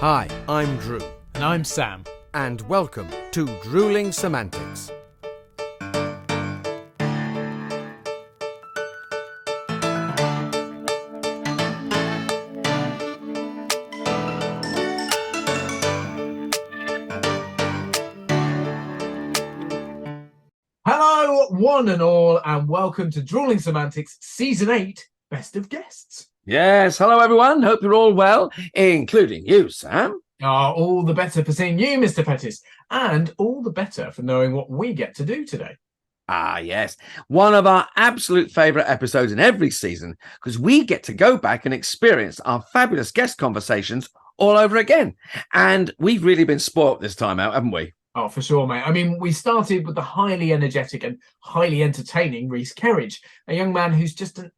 Hi, I'm Drew. And I'm Sam. And welcome to Drewling Samantics. Hello, one and all, and welcome to Drewling Samantics Season 8, Best of Guests. Yes, hello everyone. Hope you're all well, including you, Sam. All the better for seeing you, Mr. Pettis, and all the better for knowing what we get to do today. Yes. One of our absolute favourite episodes in every season, because we get to go back and experience our fabulous guest conversations all over again. And we've really been spoilt this time out, haven't we? Oh, for sure, mate. I mean, we started with the highly energetic and highly entertaining Reece Kerridge, a young man who's just an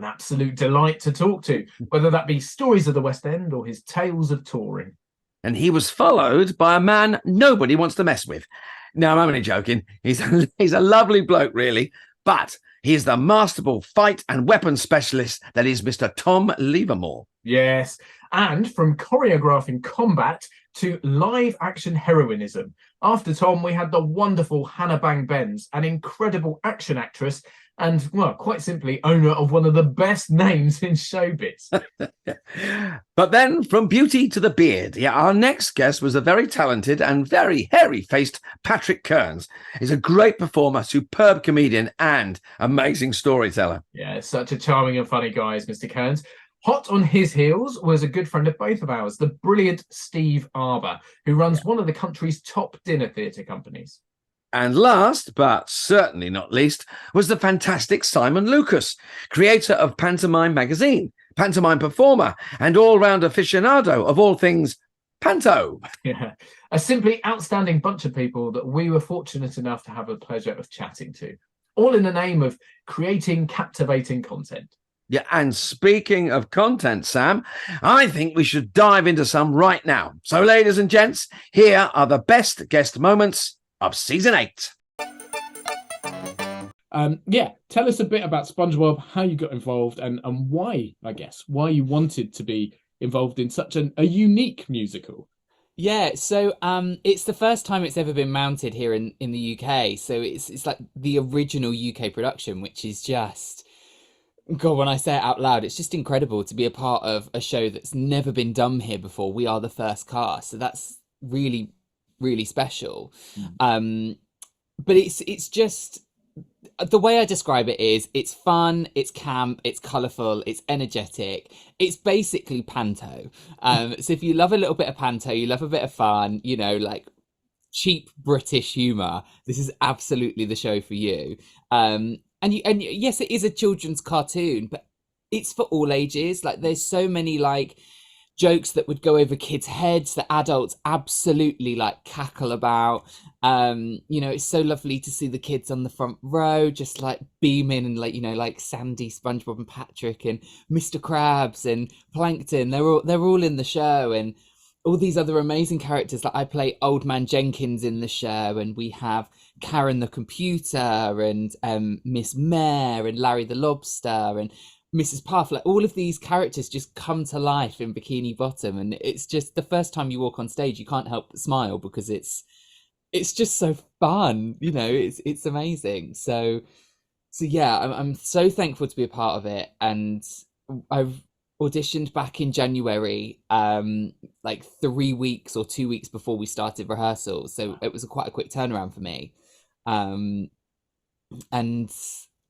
absolute delight to talk to, whether that be stories of the West End or his tales of touring. And he was followed by a man nobody wants to mess with. No, I'm only joking. He's a lovely bloke, really. But he's the masterful fight and weapons specialist that is Mr. Tom Levermore. Yes, and from choreographing combat to live action heroinism. After Tom, we had the wonderful Hannaj Bang Bendz, an incredible action actress and, well, quite simply, owner of one of the best names in showbiz. But then, from beauty to the beard, our next guest was a very talented and very hairy-faced Patric Kearns. He's a great performer, superb comedian, and amazing storyteller. Yeah, such a charming and funny guy is Mr. Kearns. Hot on his heels was a good friend of both of ours, the brilliant Steve Arber, who runs one of the country's top dinner theatre companies. And last, but certainly not least, was the fantastic Simon Lucas, creator of Pantomime magazine, pantomime performer, and all-round aficionado of all things panto. Yeah, a simply outstanding bunch of people that we were fortunate enough to have the pleasure of chatting to, all in the name of creating captivating content. Yeah, and speaking of content, Sam, I think we should dive into some right now. So, ladies and gents, here are the best guest moments of Season 8. Tell us a bit about SpongeBob, how you got involved, and why, I guess, why you wanted to be involved in such a unique musical. Yeah, so it's the first time it's ever been mounted here in the UK. So it's like the original UK production, which is just... God, when I say it out loud, it's just incredible to be a part of a show that's never been done here before. We are the first cast, so that's really, really special. But it's just, the way I describe it is, it's fun, it's camp, it's colourful, it's energetic. It's basically panto. So if you love a little bit of panto, you love a bit of fun, like cheap British humour, this is absolutely the show for you. And yes, it is a children's cartoon, but it's for all ages. Like, there's so many jokes that would go over kids' heads that adults absolutely cackle about. It's so lovely to see the kids on the front row just beaming and like Sandy, SpongeBob and Patrick and Mr. Krabs and Plankton. They're all in the show, and all these other amazing characters. Like, I play Old Man Jenkins in the show, and we have Karen the computer and Miss Mare and Larry the lobster and Mrs. Puff. Like, all of these characters just come to life in Bikini Bottom, and it's just the first time you walk on stage, you can't help but smile because it's just so fun. It's amazing. So yeah, I'm so thankful to be a part of it, and I've auditioned back in January, 3 weeks or 2 weeks before we started rehearsals. So it was quite a quick turnaround for me. And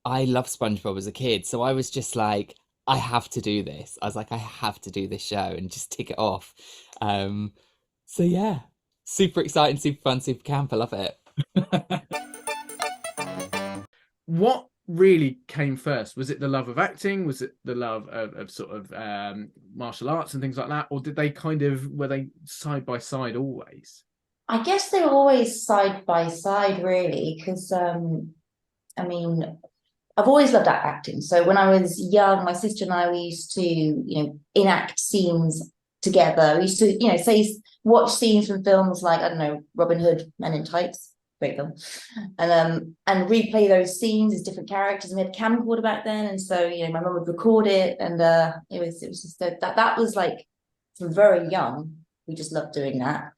I loved SpongeBob as a kid. So I was just like, I have to do this. I was like, I have to do this show and just tick it off. So yeah, super exciting, super fun, super camp. I love it. What really came first? Was it the love of acting? Was it the love of sort of martial arts and things like that? Or were they side by side always? I guess they were always side by side, really, because I've always loved acting. So when I was young, my sister and I, we used to, enact scenes together. We used to, watch scenes from films like, I don't know, Robin Hood, Men in Tights, great film, and replay those scenes as different characters. And we had a camcorder back then, and so my mum would record it, and it was just that was from very young. we just loved doing that.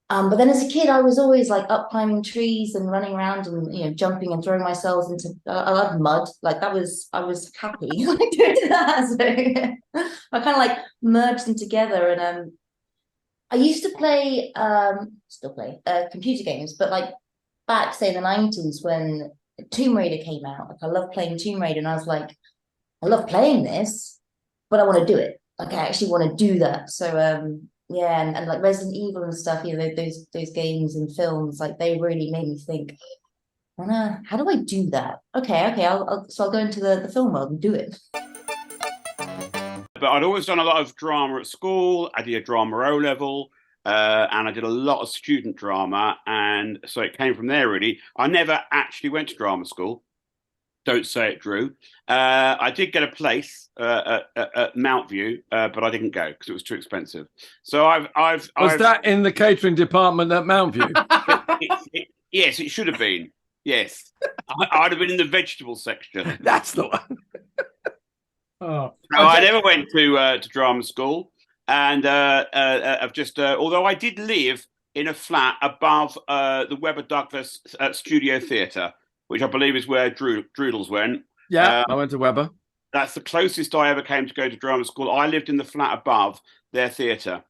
But then as a kid, I was always like up climbing trees and running around and, you know, jumping and throwing myself into, I loved mud. Like I was happy like doing that. So I kind of like merged them together. And I used to play, still play computer games, but like back, say, in the 90s when Tomb Raider came out. Like I love playing Tomb Raider, and I was like, I love playing this, but I want to do it. Like I actually want to do that. So yeah, and like Resident Evil and stuff, you know, those games and films, like they really made me think, how do I do that? Okay, I'll go into the film world and do it. But I'd always done a lot of drama at school. I did a drama O level, and I did a lot of student drama, and so it came from there really. I never actually went to drama school. Don't say it, Drew. I did get a place at Mount View, but I didn't go because it was too expensive. So Was that in the catering department at Mount View? Yes, it should have been. Yes, I'd have been in the vegetable section. That's the one. Oh, No, I never went to drama school, and I've just although I did live in a flat above the Webber Douglas Studio Theatre, which I believe is where Droodles went. Yeah, I went to Webber. That's the closest I ever came to go to drama school. I lived in the flat above their theatre.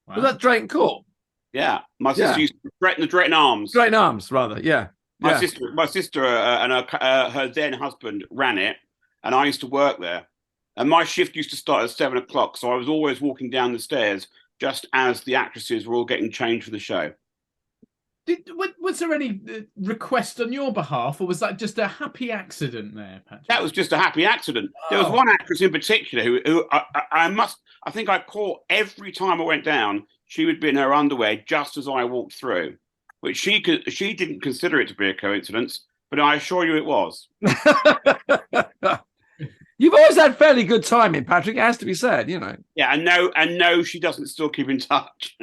Wow. Was that Drayton Court? Yeah, my sister used to threaten the Drayton Arms. Drayton Arms, rather. Yeah. My sister, and her then husband ran it, and I used to work there. And my shift used to start at 7 o'clock, so I was always walking down the stairs just as the actresses were all getting changed for the show. Was there any request on your behalf, or was that just a happy accident there, Patrick? That was just a happy accident. There was one actress in particular who I think I caught every time I went down. She would be in her underwear just as I walked through, which she didn't consider it to be a coincidence, but I assure you it was. You've always had fairly good timing, Patrick. It has to be said, you know. Yeah, and no, she doesn't still keep in touch.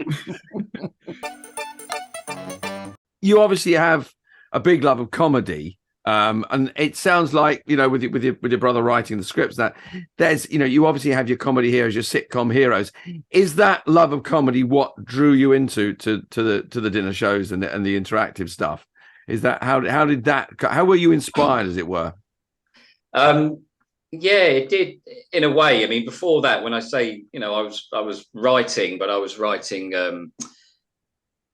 You obviously have a big love of comedy, and it sounds like, you know, with your brother writing the scripts, that there's, you know, you obviously have your comedy heroes, your sitcom heroes. Is that love of comedy what drew you into to the dinner shows and the interactive stuff? Is that how were you inspired, as it were? Yeah, it did in a way. I mean, before that, when I say, you know, I was writing, but I was writing, you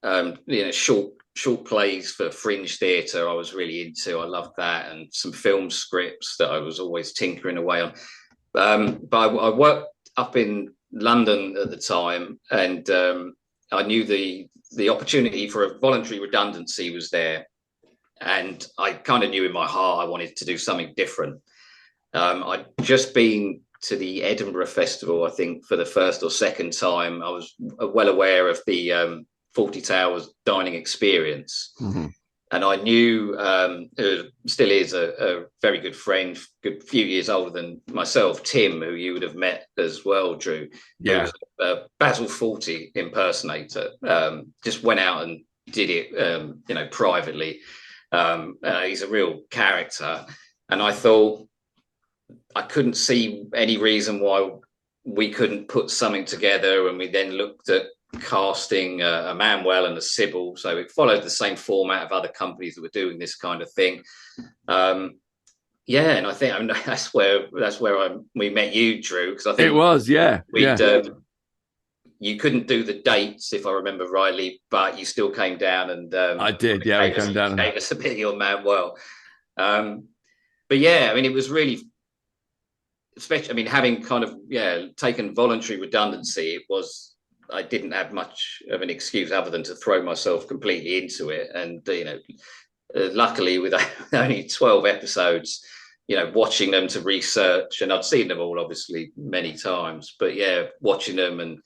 know, short plays for fringe theatre. I was really into. I loved that, and some film scripts that I was always tinkering away on. But I worked up in London at the time, and I knew the opportunity for a voluntary redundancy was there, and I kind of knew in my heart I wanted to do something different. I'd just been to the Edinburgh Festival, I think, for the first or second time. I was well aware of the 40 Towers dining experience. Mm-hmm. And I knew, who still is a very good friend, good few years older than myself, Tim, who you would have met as well, Drew. Yeah. Who was a Basil Fawlty impersonator. Just went out and did it, you know, privately. He's a real character. And I thought, I couldn't see any reason why we couldn't put something together. And we then looked at casting a Manuel and a Sybil, so it followed the same format of other companies that were doing this kind of thing. Yeah, and I think, I mean, that's where we met you, Drew, because I think it was, yeah. You couldn't do the dates, if I remember rightly, but you still came down and I did, yeah. Gave us a bit of your Manuel. But yeah, I mean, it was really, especially, I mean, having kind of taken voluntary redundancy, I didn't have much of an excuse other than to throw myself completely into it. And, you know, luckily with only 12 episodes, you know, watching them to research, and I'd seen them all obviously many times, but yeah, watching them and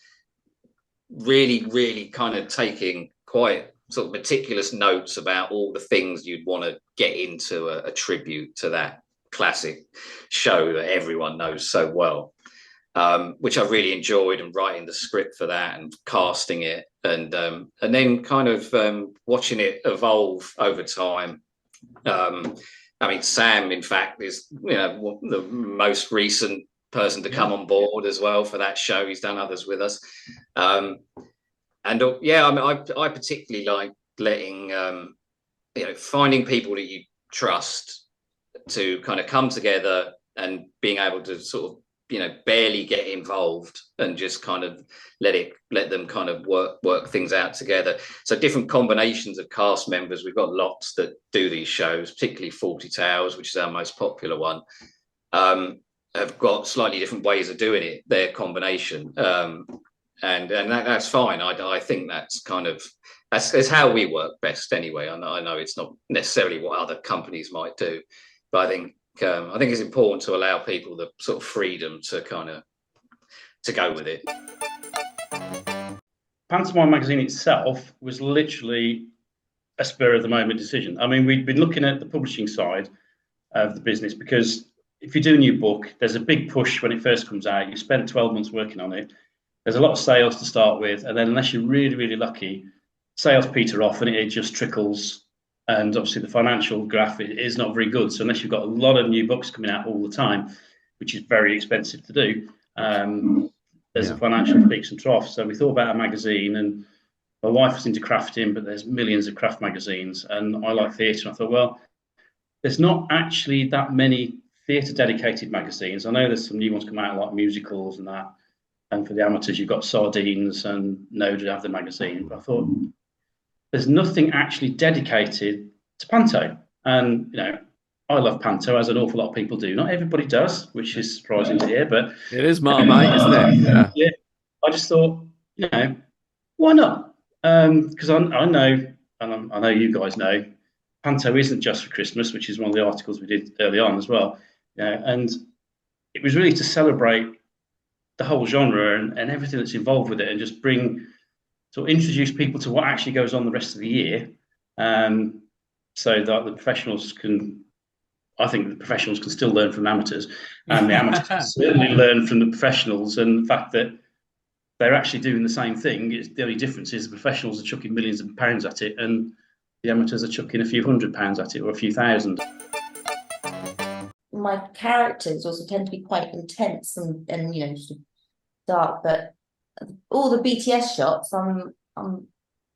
really, really kind of taking quite sort of meticulous notes about all the things you'd want to get into a tribute to that classic show that everyone knows so well. Which I really enjoyed, and writing the script for that and casting it, and then kind of watching it evolve over time. I mean, Sam, in fact, is, you know, the most recent person to come on board as well for that show. He's done others with us. And yeah, I mean, I particularly like letting finding people that you trust to kind of come together and being able to sort of barely get involved and just kind of let them kind of work things out together. So different combinations of cast members. We've got lots that do these shows, particularly 40 Tales, which is our most popular one, have got slightly different ways of doing it, their combination, and that's fine. I think that's kind of that's how we work best anyway. I know it's not necessarily what other companies might do, but I think it's important to allow people the sort of freedom to kind of to go with it. Pantomime magazine itself was literally a spur of the moment decision. I mean, we'd been looking at the publishing side of the business, because if you do a new book, there's a big push when it first comes out. You spend 12 months working on it. There's a lot of sales to start with, and then unless you're really, really lucky, sales peter off and it just trickles. And obviously the financial graph is not very good. So unless you've got a lot of new books coming out all the time, which is very expensive to do, there's a financial peaks and troughs. So we thought about a magazine, and my wife was into crafting, but there's millions of craft magazines, and I like theatre. And I thought, well, there's not actually that many theatre dedicated magazines. I know there's some new ones come out like musicals and that. And for the amateurs, you've got Sardines and Node have the magazine. But I thought, there's nothing actually dedicated to Panto. And, I love Panto, as an awful lot of people do. Not everybody does, which is surprising to hear, but It is Marmite, isn't it? Yeah. I just thought, why not? Because I know, and I know you guys know, Panto isn't just for Christmas, which is one of the articles we did early on as well. And it was really to celebrate the whole genre and everything that's involved with it, and just introduce people to what actually goes on the rest of the year, so that the professionals can still learn from amateurs, and the amateurs can certainly learn from the professionals, and the fact that they're actually doing the same thing. The only difference is the professionals are chucking millions of pounds at it, and the amateurs are chucking a few £100 at it, or a few thousand. My characters also tend to be quite intense and sort of dark, but all the BTS shots, I'm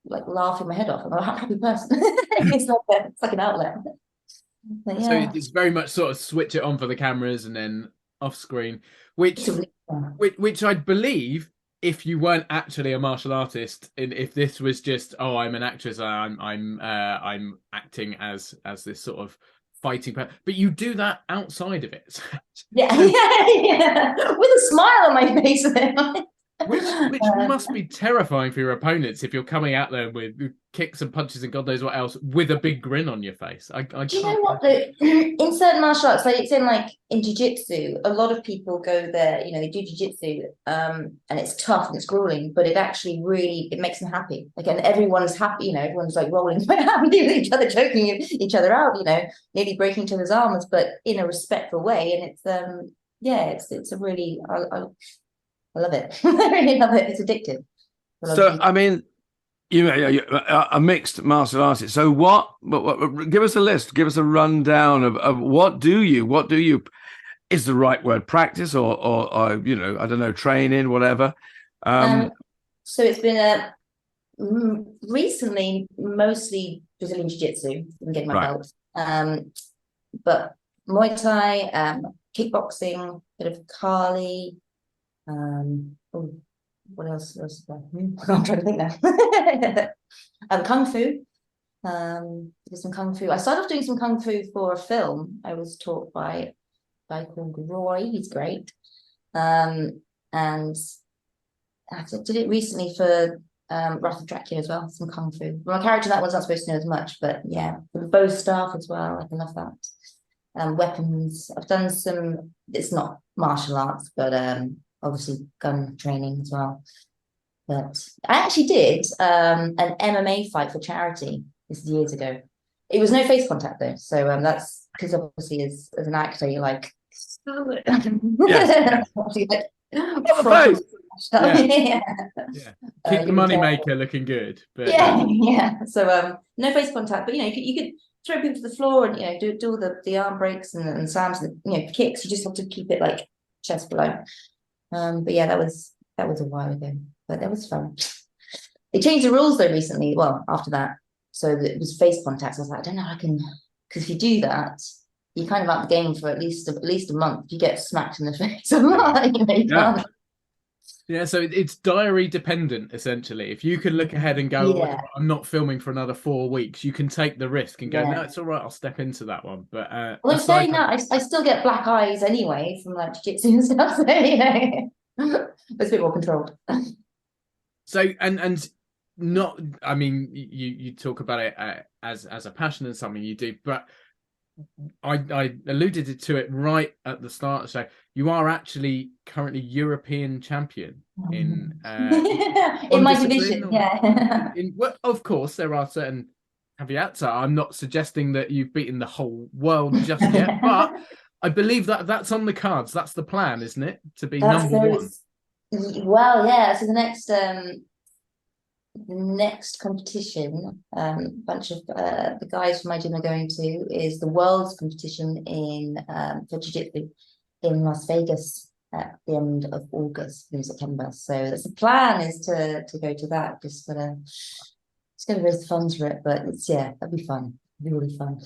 like laughing my head off. I'm a happy person. it's like an outlet. But, So it's very much sort of switch it on for the cameras and then off screen, which I believe, if you weren't actually a martial artist, and if this was just, I'm an actress, I'm acting as this sort of fighting, but you do that outside of it. yeah, with a smile on my face. Which must be terrifying for your opponents if you're coming at them with kicks and punches and God knows what else, with a big grin on your face. Do you know what, though? In certain martial arts, like in jiu-jitsu, a lot of people go there, they do jiu-jitsu, and it's tough and it's grueling, but it actually really, it makes them happy. Like, and everyone's happy, everyone's like rolling around with each other, choking each other out, nearly breaking each other's arms, but in a respectful way. And it's a really, I love it. I really love it. It's addictive. So, I mean, you're a mixed martial artist. So what, give us a list, give us a rundown of what do you, is the right word practice or I don't know, training, whatever. So it's been recently mostly Brazilian Jiu-Jitsu, I'm getting my belt. But Muay Thai, kickboxing, bit of Kali, what else is there? I'm trying to think now. Kung Fu. Did some Kung Fu. I started off doing some Kung Fu for a film. I was taught by a guy called Roy. He's great. And I did it recently for Wrath of Dracula as well, some Kung Fu. My character, that one's not supposed to know as much, but yeah, the bow staff as well. I can love that. Weapons. I've done some, it's not martial arts, but obviously gun training as well. But I actually did an MMA fight for charity. This is years ago. It was no face contact though, so that's because obviously as an actor you're like, yeah. Keep the money maker looking good. But so no face contact, but you could throw people to the floor and do all the arm breaks and slams and kicks. You just have to keep it like chest below. But yeah, that was a while ago, but that was fun. They changed the rules though recently. Well, after that, so that it was face contacts. I was like, I don't know, I can, because if you do that, you're kind of out the game for at least a month. If you get smacked in the face, you know, you can't. Yeah, so it's diary dependent, essentially. If you can look ahead and go, Yeah. I'm not filming for another 4 weeks, you can take the risk and go, Yeah. no, it's all right, I'll step into that one. But Although aside saying that, I still get black eyes anyway from like jiu-jitsu and stuff. So, you know, it's a bit more controlled. so and not, I mean, you talk about it as a passion and something you do, but I alluded to it right at the start. So you are actually currently European champion in in my division, yeah. Well, of course, there are certain caveats. I'm not suggesting that you've beaten the whole world just yet, but I believe that that's on the cards. That's the plan, isn't it? To be number one. Well, yeah. So the next competition, bunch of the guys from my gym are going to is the world's competition in for jiu-jitsu in Las Vegas at the end of August, in September. So that's the plan, is to go to that. Just gonna raise the funds for it, but that'd be fun. It'd be really fun.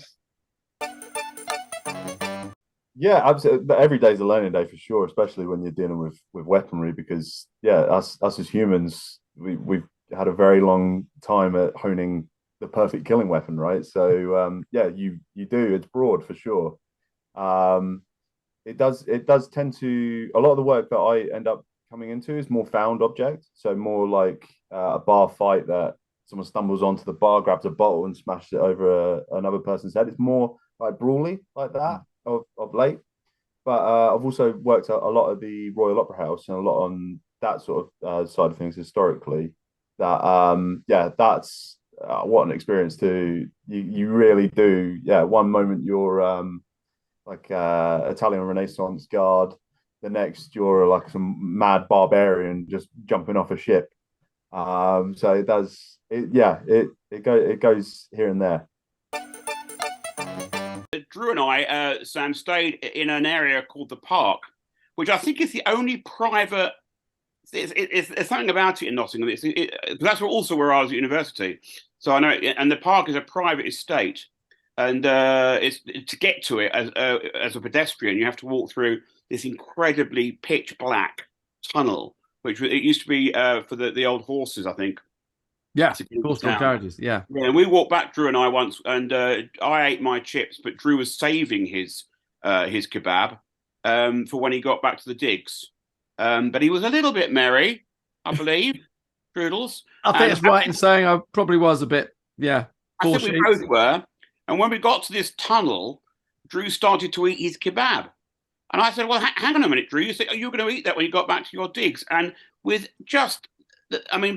Yeah, absolutely. Every day's a learning day for sure, especially when you're dealing with weaponry, because us as humans, we've had a very long time at honing the perfect killing weapon, right? So you do. It's broad for sure. It does tend to, a lot of the work that I end up coming into is more found object, so more like a bar fight that someone stumbles onto the bar, grabs a bottle and smashes it over another person's head. It's more like brawly like that of late. But I've also worked a lot at the Royal Opera House and a lot on that sort of side of things historically. That that's what an experience too. You really do. Yeah, one moment you're like Italian Renaissance guard, the next you're like some mad barbarian just jumping off a ship. So it does. It goes here and there. Drew and I, Sam, stayed in an area called the Park, which I think is the only private. There's something about it in Nottingham. That's also where I was at university. So I know, and the Park is a private estate, and it's to get to it as a pedestrian, you have to walk through this incredibly pitch black tunnel, which it used to be for the old horses, I think. Yeah, horse-drawn carriages. Yeah. Yeah, and we walked back, Drew and I, once, and I ate my chips, but Drew was saving his kebab for when he got back to the digs. But he was a little bit merry, I believe, Droodles. I think it's right in saying I probably was a bit, I think we both were. And when we got to this tunnel, Drew started to eat his kebab. And I said, well, hang on a minute, Drew. You said, you're going to eat that when you got back to your digs. And with just,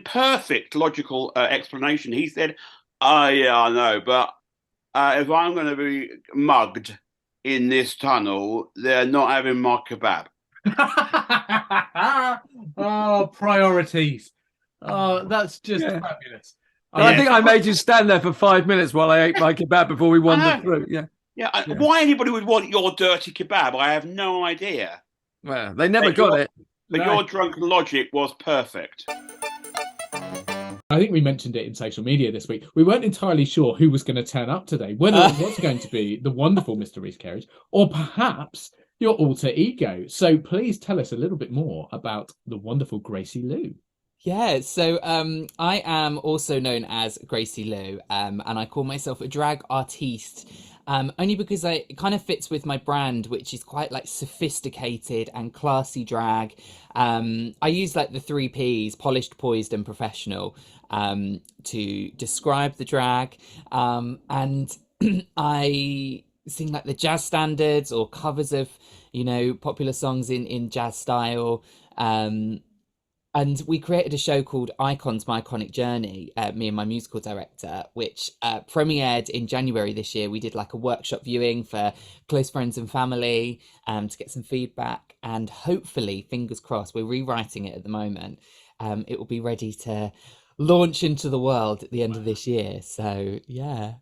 perfect logical explanation, he said, oh, yeah, I know, but if I'm going to be mugged in this tunnel, they're not having my kebab. Oh, priorities. Oh, that's just fabulous. I think I made you stand there for 5 minutes while I ate my kebab before we wandered through. Yeah. Why anybody would want your dirty kebab, I have no idea. Well, they never got it. But your drunken logic was perfect. I think we mentioned it in social media this week. We weren't entirely sure who was going to turn up today, whether it was going to be the wonderful Mr. Reece Kerridge or perhaps your alter ego. So please tell us a little bit more about the wonderful Gracie Lou. Yeah, so I am also known as Gracie Lou, and I call myself a drag artiste, only because it kind of fits with my brand, which is quite like sophisticated and classy drag. I use like the 3 Ps, polished, poised and professional, to describe the drag, and I sing like the jazz standards or covers of, popular songs in jazz style. And we created a show called Icons, My Iconic Journey, me and my musical director, which premiered in January this year. We did like a workshop viewing for close friends and family to get some feedback. And hopefully, fingers crossed, we're rewriting it at the moment. It will be ready to launch into the world at the end of this year. So, yeah.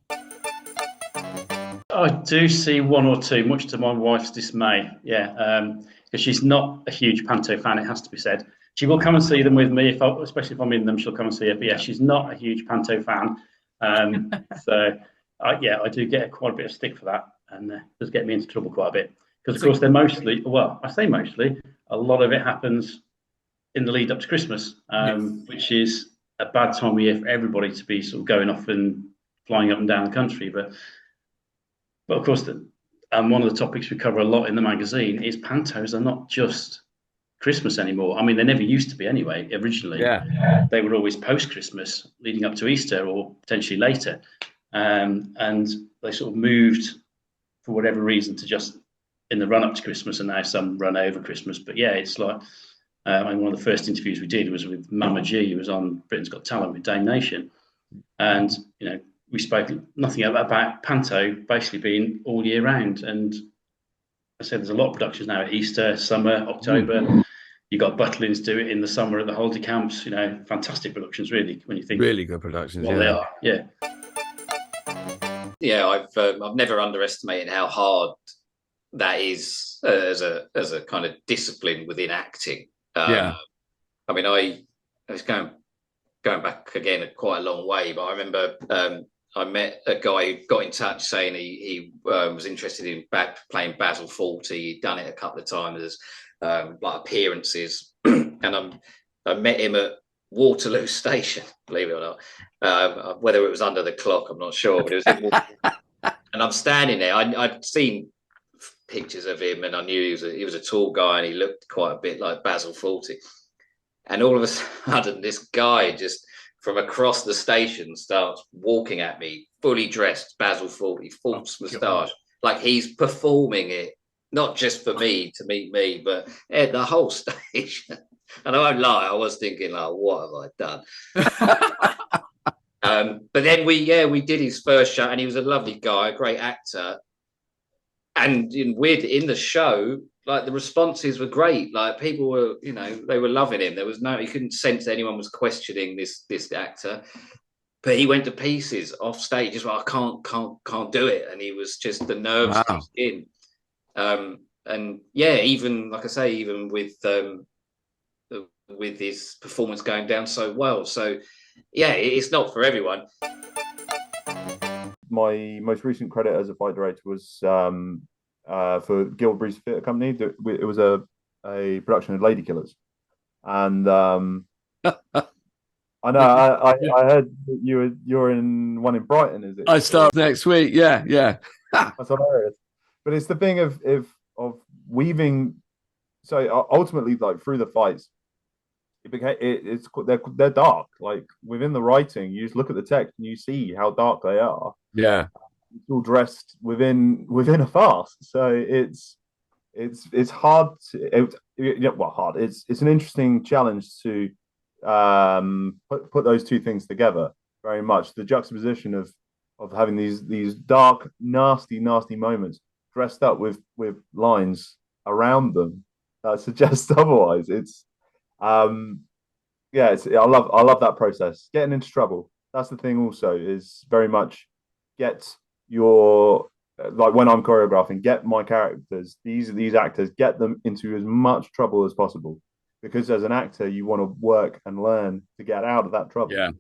I do see 1 or 2, much to my wife's dismay. Yeah, because she's not a huge Panto fan, it has to be said. She will come and see them with me, especially if I'm in them. She'll come and see it. But yeah, she's not a huge Panto fan, so I do get quite a bit of stick for that, and does get me into trouble quite a bit because, of course, they're mostly. Well, I say mostly. A lot of it happens in the lead up to Christmas, which is a bad time of year for everybody to be sort of going off and flying up and down the country. But of course, one of the topics we cover a lot in the magazine is Pantos are not just Christmas anymore. I mean, they never used to be anyway. Originally, they were always post-Christmas, leading up to Easter or potentially later, and they sort of moved for whatever reason to just in the run up to Christmas, and now some run over Christmas. But yeah, it's like one of the first interviews we did was with Mama G, who was on Britain's Got Talent with Dame Nation, and we spoke nothing about Panto basically being all year round. And I said there's a lot of productions now at Easter, summer, October. You got Butlins do it in the summer at the holiday camps. Fantastic productions, really. When you think really good productions, they are, yeah. I've never underestimated how hard that is as a kind of discipline within acting. I mean, I was going back again quite a long way, but I remember I met a guy who got in touch saying he was interested in playing Basil Fawlty. He'd done it a couple of times as like appearances, and I met him at Waterloo Station, believe it or not. Whether it was under the clock, I'm not sure, but it was in Waterloo. And I'm standing there. I'd seen pictures of him, and I knew he was a tall guy, and he looked quite a bit like Basil Fawlty. And all of a sudden, this guy just from across the station starts walking at me, fully dressed, Basil Fawlty, false moustache, like he's performing it, not just for me to meet me, but at the whole station. And I won't lie, I was thinking, like, what have I done? But then we did his first show, and he was a lovely guy, a great actor. And in the show, like the responses were great. Like people were, they were loving him. There was you couldn't sense anyone was questioning this actor. But he went to pieces off stage. Just like, I can't do it. And he was just the nerves kicked in. And yeah, even like I say, even with his performance going down so well. So yeah, it's not for everyone. My most recent credit as a fight director was for Gilbreeze Theatre Company. It was a production of Lady Killers, and I know I heard you're in one in Brighton. Is it? I start next week. Yeah. That's hilarious. But it's the thing of weaving. So ultimately, like through the fights, they're dark. Like within the writing, you just look at the text and you see how dark they are. Yeah, it's all dressed within a farce. So it's hard. Hard. It's an interesting challenge to put those two things together. Very much the juxtaposition of having these dark, nasty moments dressed up with lines around them that suggest otherwise. I love that process. Getting into trouble. That's the thing. Also, is very much get your like when I'm choreographing, get my characters, these actors, get them into as much trouble as possible, because as an actor, you want to work and learn to get out of that trouble. Yeah.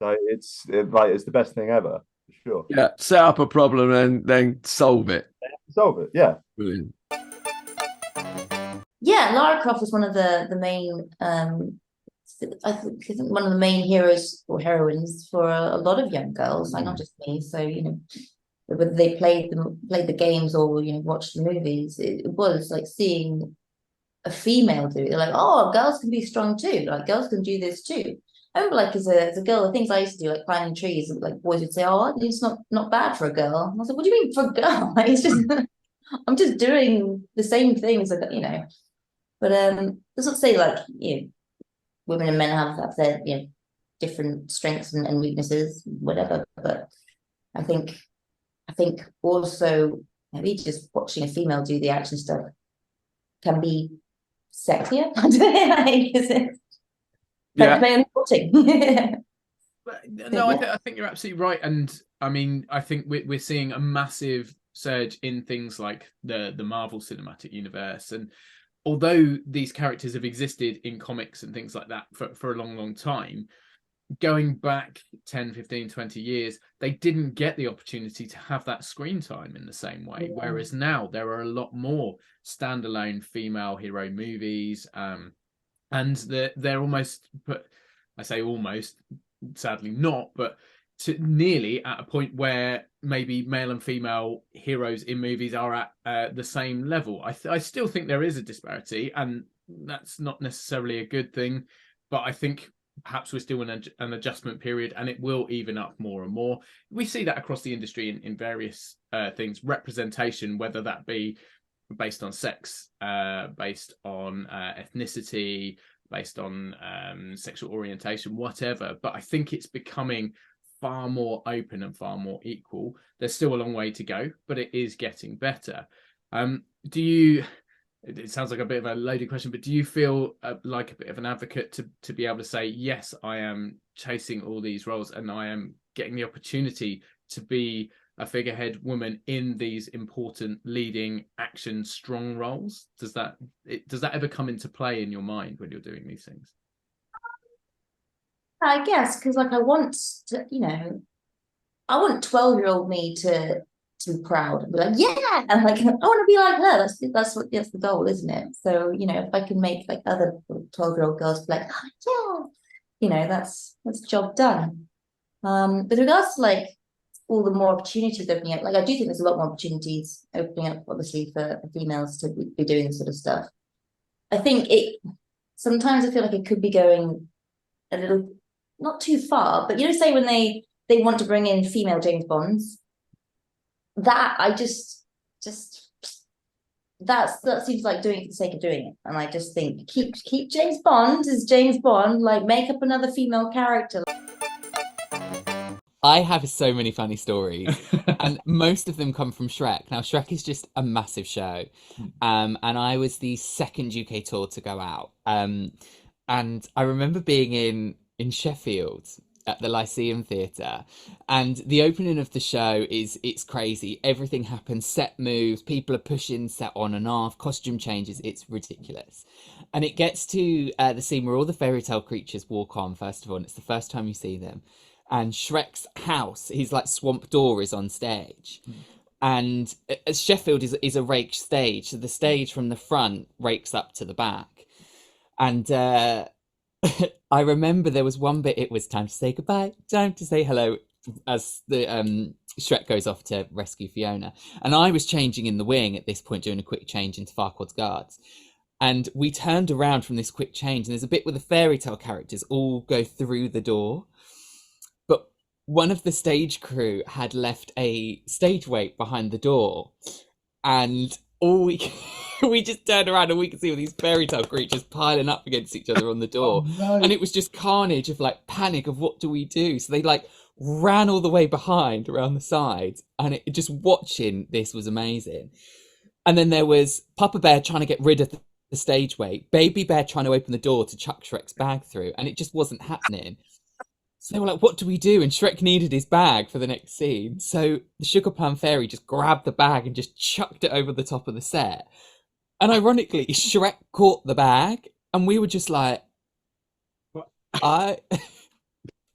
So it's the best thing ever, for sure. Yeah, set up a problem and then solve it. Yeah. Brilliant. Yeah, Lara Croft was one of the main I think one of the main heroes or heroines for a lot of young girls, like not just me. So whether they played the games or watched the movies, it was like seeing a female do it. They're like, oh, girls can be strong too. Like girls can do this too. I remember, like as a girl, the things I used to do, like climbing trees, like boys would say, "Oh, it's not bad for a girl." And I was like, "What do you mean for a girl? Like, it's just I'm just doing the same things, like But that's not to say like women and men have their different strengths and weaknesses, whatever. But I think also maybe just watching a female do the action stuff can be sexier. No, I think you're absolutely right, and I mean, I think we're seeing a massive surge in things like the Marvel Cinematic Universe, and although these characters have existed in comics and things like that for a long time, going back 10, 15, 20 years, they didn't get the opportunity to have that screen time in the same way. Whereas now there are a lot more standalone female hero movies, and they're almost, but I say almost, sadly not, but to nearly at a point where maybe male and female heroes in movies are at the same level. I still think there is a disparity, and that's not necessarily a good thing, but I think perhaps we're still in an adjustment period, and it will even up more and more. We see that across the industry in various things, representation, whether that be based on sex, based on ethnicity, based on sexual orientation, whatever. But I think it's becoming far more open and far more equal. There's still a long way to go, but it is getting better. It sounds like a bit of a loaded question, but do you feel like a bit of an advocate to be able to say, yes, I am chasing all these roles and I am getting the opportunity to be a figurehead woman in these important leading action strong roles? Does that ever come into play in your mind when you're doing these things? I guess, because like I want to, I want 12-year-old me to be proud and be like, yeah, and like I want to be like her. That's the goal, isn't it? So if I can make like other 12-year-old girls be like, oh, yeah, that's job done. With regards to like all the more opportunities opening up, like I do think there's a lot more opportunities opening up, obviously, for females to be doing this sort of stuff. I think sometimes I feel like it could be going a little not too far, but say when they want to bring in female James Bonds, that I just that seems like doing it for the sake of doing it. And I just think keep James Bond as James Bond, like make up another female character. I have so many funny stories, and most of them come from Shrek. Now, Shrek is just a massive show, and I was the second UK tour to go out, and I remember being in Sheffield at the Lyceum Theatre, and the opening of the show it's crazy. Everything happens, set moves, people are pushing set on and off, costume changes, it's ridiculous. And it gets to the scene where all the fairy tale creatures walk on, first of all, and it's the first time you see them. And Shrek's house, his like swamp door, is on stage. And Sheffield is a raked stage, so the stage from the front rakes up to the back. And I remember there was one bit, it was time to say goodbye, time to say hello, as the Shrek goes off to rescue Fiona. And I was changing in the wing at this point, doing a quick change into Farquaad's guards. And we turned around from this quick change, and there's a bit where the fairy tale characters all go through the door. But one of the stage crew had left a stage weight behind the door. And all we just turned around and we could see all these fairy tale creatures piling up against each other on the door. Oh, no. And it was just carnage of like panic of what do we do? So they like ran all the way behind around the sides, and just watching this was amazing. And then there was Papa Bear trying to get rid of the stage weight, Baby Bear trying to open the door to chuck Shrek's bag through, and it just wasn't happening. So they were like, what do we do? And Shrek needed his bag for the next scene. So the Sugar Plum Fairy just grabbed the bag and just chucked it over the top of the set. And ironically, Shrek caught the bag, and we were just like, I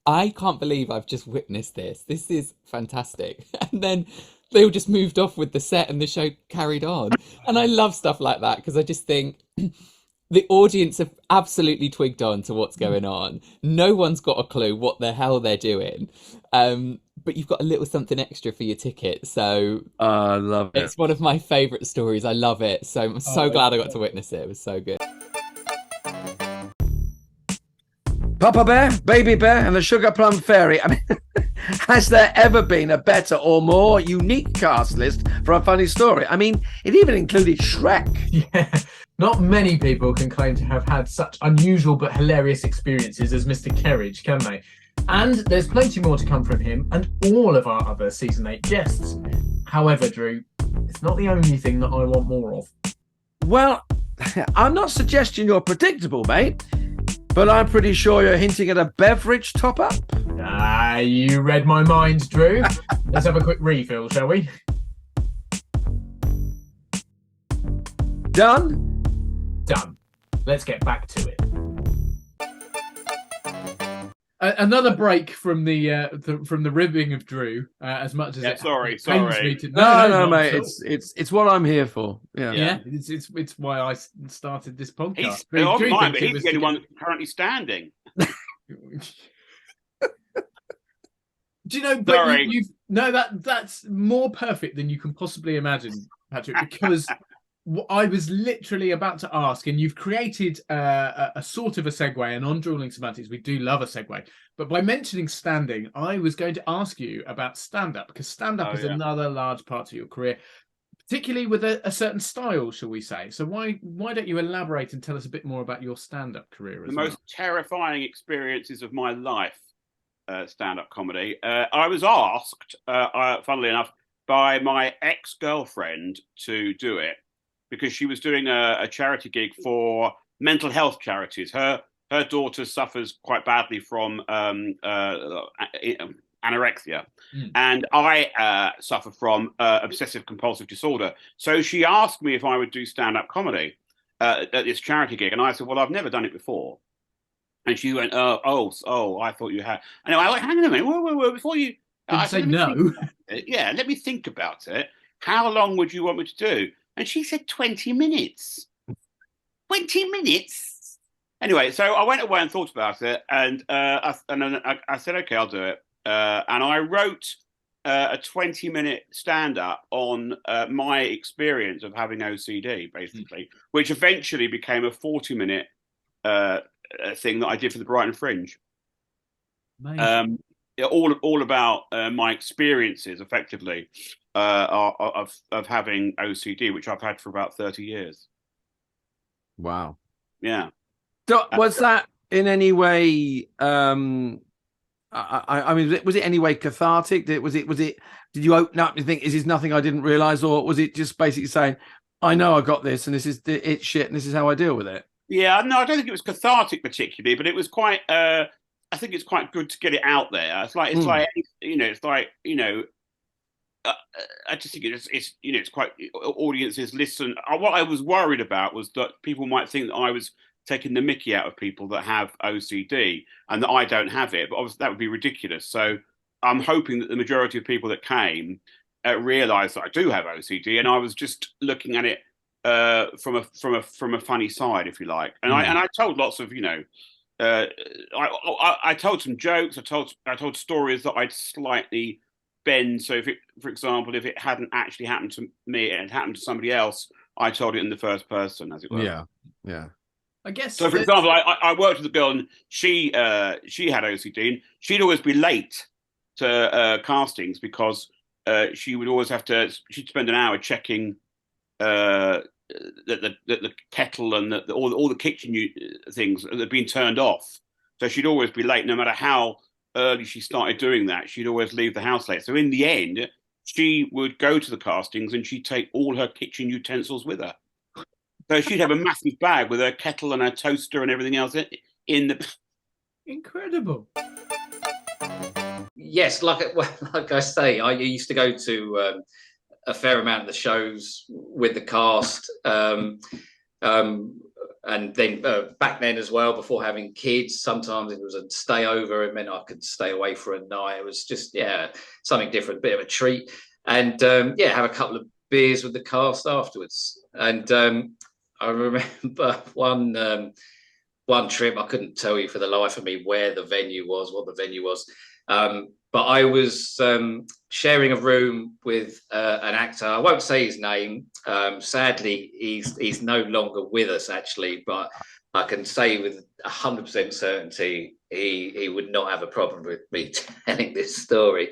can't believe I've just witnessed this. This is fantastic. And then they all just moved off with the set and the show carried on. And I love stuff like that because I just think the audience have absolutely twigged on to what's going on. No one's got a clue what the hell they're doing. But you've got a little something extra for your ticket. So I love it. It's one of my favourite stories. I love it. So I'm so glad I got to witness it. It was so good. Papa Bear, Baby Bear, and the Sugar Plum Fairy. I mean, has there ever been a better or more unique cast list for a funny story? I mean, it even included Shrek. Yeah, not many people can claim to have had such unusual but hilarious experiences as Mr. Kerridge, can they? And there's plenty more to come from him and all of our other Season 8 guests. However, Drew, it's not the only thing that I want more of. Well, I'm not suggesting you're predictable, mate, but I'm pretty sure you're hinting at a beverage top-up. Ah, you read my mind, Drew. Let's have a quick refill, shall we? Done? done. Let's get back to it. Another break from the ribbing of Drew. As much as sorry. pains me to No, not mate. at all. It's what I'm here for. Yeah. Yeah, it's why I started this podcast. He's Drew on thinks mine, but it he's was the only to one currently standing. Do you know? But Sorry. you've no, that's more perfect than you can possibly imagine, Patrick, because I was literally about to ask, and you've created a sort of a segue. And on Drewling Samantics, we do love a segue. But by mentioning standing, I was going to ask you about stand-up, because stand-up is another large part of your career, particularly with a certain style, shall we say. So why don't you elaborate and tell us a bit more about your stand-up career as The well? most terrifying experiences of my life, stand-up comedy. I was asked, funnily enough, by my ex-girlfriend to do it because she was doing a charity gig for mental health charities. Her daughter suffers quite badly from anorexia, and I suffer from obsessive compulsive disorder. So she asked me if I would do stand-up comedy at this charity gig, and I said, well, I've never done it before. And she went, oh, I thought you had. And I went, hang on a minute, whoa, before you... Didn't say no. Yeah, let me think about it. How long would you want me to do? And she said 20 minutes. 20 minutes? Anyway, so I went away and thought about it, and I said, okay, I'll do it. And I wrote a 20-minute stand-up on my experience of having OCD, basically, which eventually became a 40-minute thing that I did for the Brighton Fringe. All about my experiences, effectively, of having OCD, which I've had for about 30 years. Wow. Yeah. So was that in any way? I mean, was it any way cathartic? Did you open up and think, "Is this nothing I didn't realize," or was it just basically saying, "I know I got this, and this is it's shit, and this is how I deal with it"? Yeah, no, I don't think it was cathartic particularly, but it was quite. I think it's quite good to get it out there. It's like I just think it's quite audiences listen. What I was worried about was that people might think that I was taking the mickey out of people that have OCD and that I don't have it, but obviously that would be ridiculous. So I'm hoping that the majority of people that came realised that I do have OCD, and I was just looking at it from a funny side, if you like. And I told lots of I told some jokes. I told stories that I'd slightly bend. So for example, if it hadn't actually happened to me, it had happened to somebody else, I told it in the first person, as it were. Yeah. I guess. So, for example, I worked with a girl, and she had OCD, and she'd always be late to castings because she would always she'd spend an hour checking the kettle and all the kitchen things that had been turned off. So she'd always be late, no matter how early she started doing that. She'd always leave the house late. So in the end, she would go to the castings and she'd take all her kitchen utensils with her. So she'd have a massive bag with her kettle and her toaster and everything else in the. Incredible. Yes, like I say, I used to go to a fair amount of the shows with the cast, and then back then as well, before having kids, sometimes it was a stay over. It meant I could stay away for a night. It was just something different, a bit of a treat, and have a couple of beers with the cast afterwards. And I remember one trip, I couldn't tell you for the life of me what the venue was. But I was sharing a room with an actor. I won't say his name. Sadly, he's no longer with us, actually. But I can say with 100% certainty, he would not have a problem with me telling this story.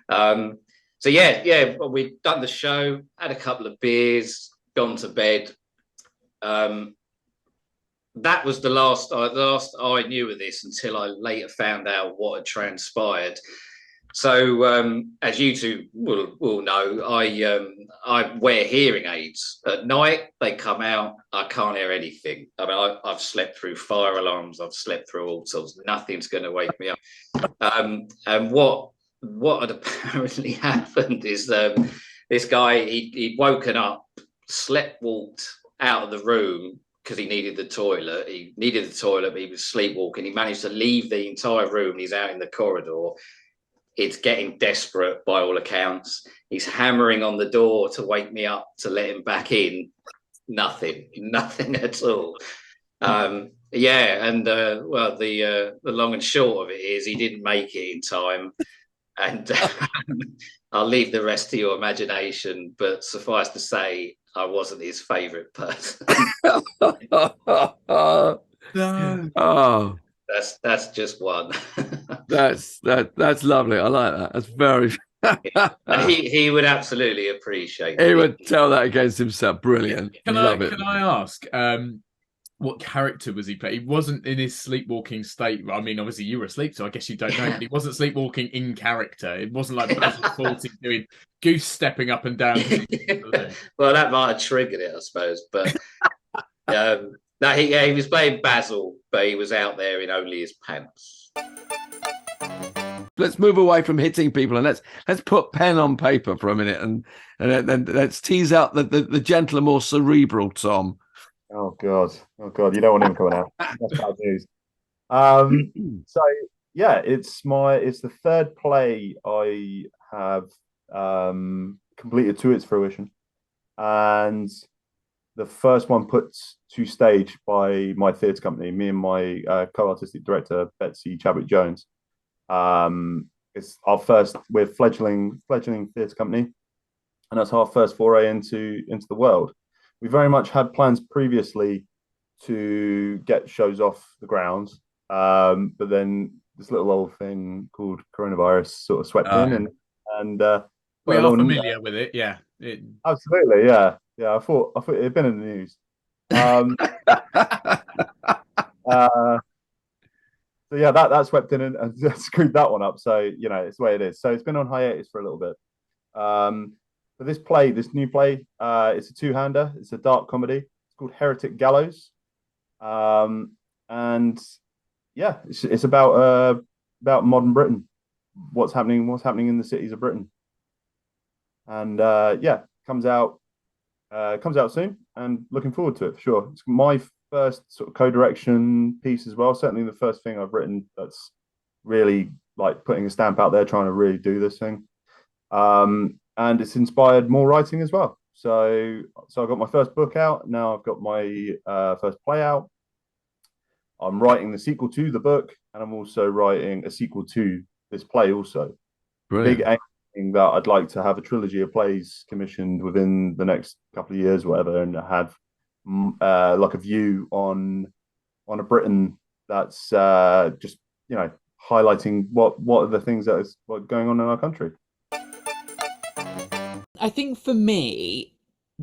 We'd done the show, had a couple of beers, gone to bed. That was the last I knew of this until I later found out what had transpired. So, as you two will know, I wear hearing aids. At night, they come out, I can't hear anything. I mean, I've slept through fire alarms, I've slept through all sorts, nothing's going to wake me up. And what had apparently happened is this guy, he'd woken up, walked out of the room, because he needed the toilet. He needed the toilet, but he was sleepwalking. He managed to leave the entire room. He's out in the corridor. It's getting desperate by all accounts. He's hammering on the door to wake me up to let him back in. Nothing at all. Yeah, and well, the long and short of it is he didn't make it in time, and I'll leave the rest to your imagination. But suffice to say, I wasn't his favourite person. Oh, That's just one. that's lovely. I like that. That's very. And he would absolutely appreciate it. He would tell that against himself. Brilliant. Can Love it. I ask, what character was he playing? He wasn't in his sleepwalking state. I mean, obviously you were asleep, so I guess you don't know. But he wasn't sleepwalking in character. It wasn't like Basil Fawlty doing goose stepping up and down. Well, that might have triggered it, I suppose. But no, he was playing Basil, but he was out there in only his pants. Let's move away from hitting people and let's put pen on paper for a minute and then let's tease out the gentler, more cerebral Tom. Oh God, you don't want him coming out. That's bad news. So yeah, it's the third play I have completed to its fruition, and the first one put to stage by my theatre company, me and my co-artistic director Betsy Chadwick-Jones. It's our first. We're fledgling theatre company, and that's our first foray into the world. We very much had plans previously to get shows off the ground, but then this little old thing called coronavirus sort of swept in, and we are familiar with it. Yeah, absolutely, yeah. I thought it had been in the news. So yeah, that swept in and screwed that one up. So it's the way it is. So it's been on hiatus for a little bit. But this new play, it's a two-hander. It's a dark comedy. It's called Heretic Gallows, and yeah, it's about modern Britain, what's happening in the cities of Britain, and yeah, comes out soon, and looking forward to it for sure. It's my first sort of co-direction piece as well. Certainly the first thing I've written that's really like putting a stamp out there, trying to really do this thing. And it's inspired more writing as well. So I got my first book out. Now I've got my first play out. I'm writing the sequel to the book, and I'm also writing a sequel to this play also. Brilliant. Big aim that I'd like to have a trilogy of plays commissioned within the next couple of years, whatever, and have like a view on a Britain that's just highlighting what are the things that is going on in our country. I think for me,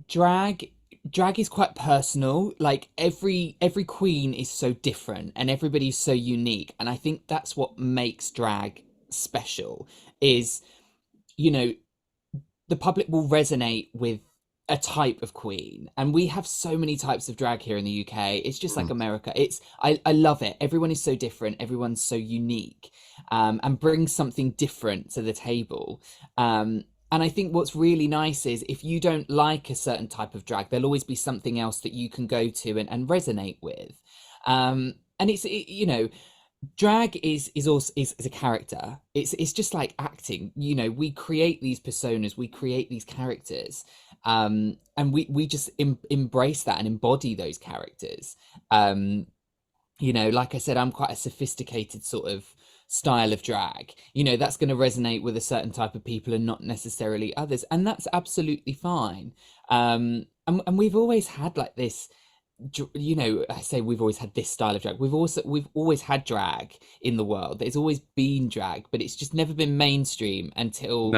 drag is quite personal. Like every queen is so different and everybody's so unique, and I think that's what makes drag special. Is the public will resonate with a type of queen, and we have so many types of drag here in the UK. It's just like America. I love it. Everyone is so different, everyone's so unique, and brings something different to the table. And I think what's really nice is if you don't like a certain type of drag, there'll always be something else that you can go to and resonate with. And drag is also a character. It's just like acting. We create these personas, we create these characters, and we just embrace that and embody those characters. Like I said, I'm quite a sophisticated sort of style of drag. That's going to resonate with a certain type of people and not necessarily others, and that's absolutely fine. And we've always had like this. I say we've always had this style of drag. We've always had drag in the world. There's always been drag, but it's just never been mainstream until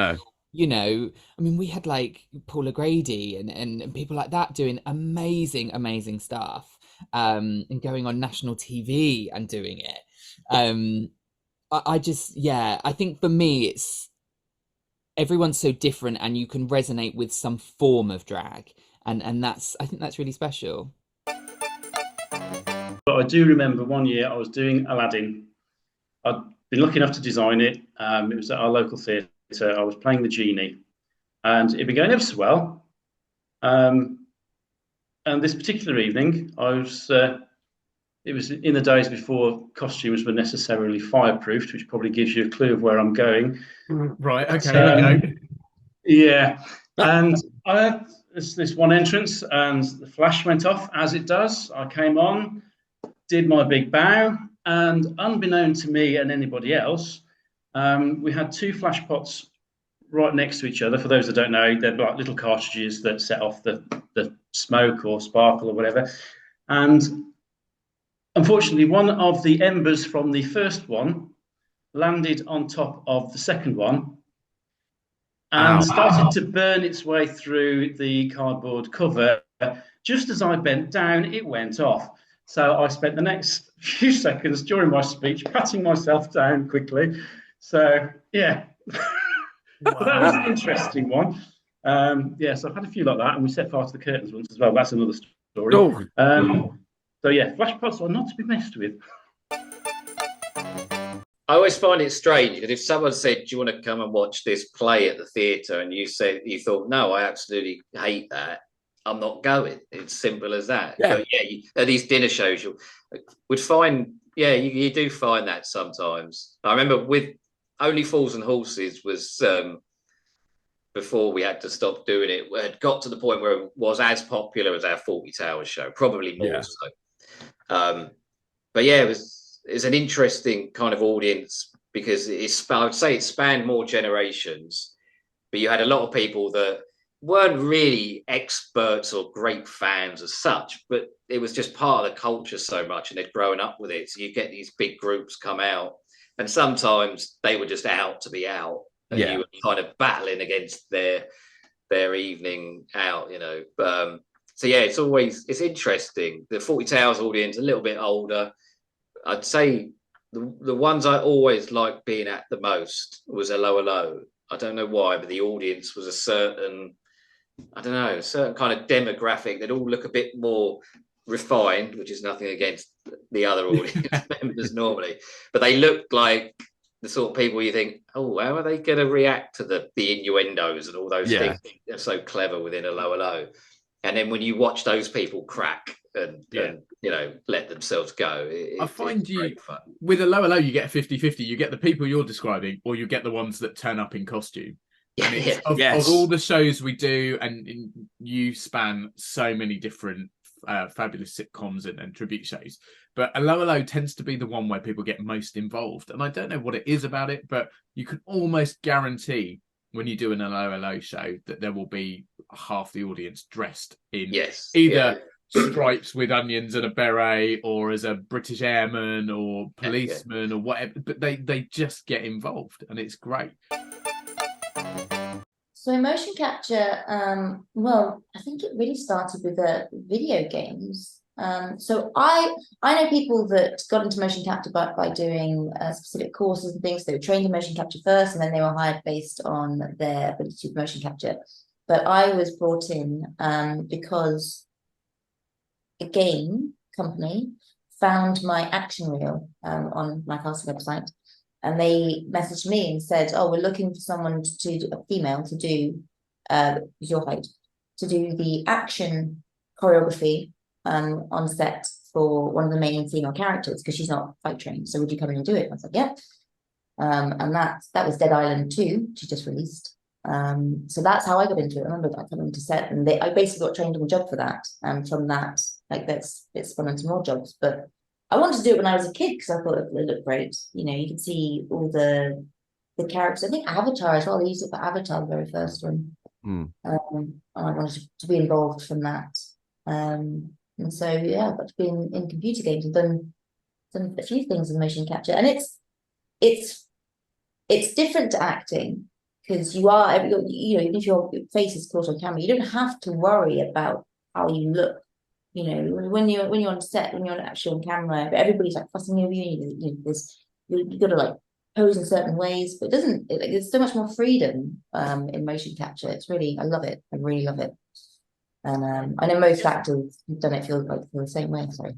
we had like Paula Grady and people like that doing amazing stuff, and going on national TV and doing it. I think for me it's everyone's so different, and you can resonate with some form of drag, and I think that's really special. But I do remember one year I was doing Aladdin. I'd been lucky enough to design it. It was at our local theatre. I was playing the genie, and it'd been going ever so well. And this particular evening, I was. It was in the days before costumes were necessarily fireproofed, which probably gives you a clue of where I'm going. Right. Okay. Here we go. Yeah, and I had this one entrance, and the flash went off as it does. I came on, did my big bow, and unbeknown to me and anybody else, we had two flash pots right next to each other. For those that don't know, they're like little cartridges that set off the smoke or sparkle or whatever. And unfortunately, one of the embers from the first one landed on top of the second one and started to burn its way through the cardboard cover. Just as I bent down, it went off. So I spent the next few seconds during my speech patting myself down quickly. So, yeah, that was an interesting one. Yeah, so I've had a few like that, and we set fire to the curtains once as well. That's another story. So, yeah, flash pots are not to be messed with. I always find it strange because if someone said, "Do you want to come and watch this play at the theatre?" and you thought, "No, I absolutely hate that. I'm not going." It's simple as that. Yeah. So, yeah, at these dinner shows, you would find, you do find that sometimes. I remember with Only Fools and Horses was before we had to stop doing it. It had got to the point where it was as popular as our 40 Towers show, probably more so. But yeah, it's an interesting kind of audience because I would say it spanned more generations, but you had a lot of people that weren't really experts or great fans as such, but it was just part of the culture so much and they'd grown up with it. So you get these big groups come out and sometimes they were just out to be out and you were kind of battling against their evening out, so yeah, it's interesting. The 40 Towers audience, a little bit older. I'd say the ones I always liked being at the most was a low. I don't know why, but the audience was a certain kind of demographic. They'd all look a bit more refined, which is nothing against the other audience members normally, but they looked like the sort of people you think, oh, how are they going to react to the innuendos and all those things? They're so clever within a low. And then when you watch those people crack and let themselves go, I find you with a low, you get a 50-50. You get the people you're describing, or you get the ones that turn up in costume. And it's of all the shows we do, and you span so many different fabulous sitcoms and tribute shows, but a low tends to be the one where people get most involved. And I don't know what it is about it, but you can almost guarantee when you do an low show that there will be half the audience dressed in either stripes with onions and a beret, or as a British airman or policeman or whatever, but they just get involved and it's great. So motion capture, well, I think it really started with video games. So I know people that got into motion capture by doing specific courses and things. They were trained in motion capture first, and then they were hired based on their ability to motion capture. But I was brought in because a game company found my action reel on my casting website. And they messaged me and said, "Oh, we're looking for someone a female to do, your height, to do the action choreography on set for one of the main female characters because she's not fight trained. So would you come in and do it?" I was like, "Yeah." And that was Dead Island 2, she just released. So that's how I got into it. I remember that coming to set, and I basically got trained on the job for that. And from that, it's spun into more jobs, but I wanted to do it when I was a kid because I thought it looked great. You could see all the characters. I think Avatar as well. They used it for Avatar, the very first one. And I wanted to be involved from that. And so I've got to be in computer games and done a few things in motion capture. And it's different to acting because you are, even if your face is caught on camera, you don't have to worry about how you look. When you're on set, when you're actually on camera, everybody's like fussing over you. You've got to pose in certain ways, but there's so much more freedom in motion capture. I love it. I really love it. And I know most actors who've done it feel the same way. Sorry.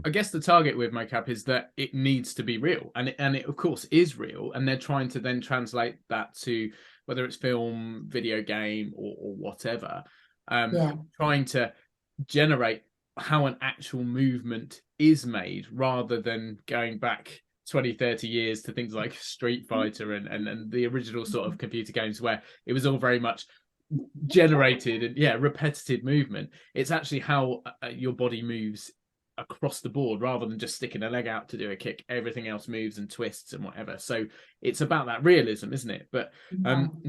I guess the target with mocap is that it needs to be real, and it of course is real, and they're trying to then translate that to whether it's film, video game, or whatever. Trying to generate how an actual movement is made, rather than going back 20-30 years to things like Street Fighter and the original sort of computer games, where it was all very much generated and repetitive movement. It's actually how your body moves across the board, rather than just sticking a leg out to do a kick. Everything else moves and twists and whatever. So it's about that realism, isn't it? But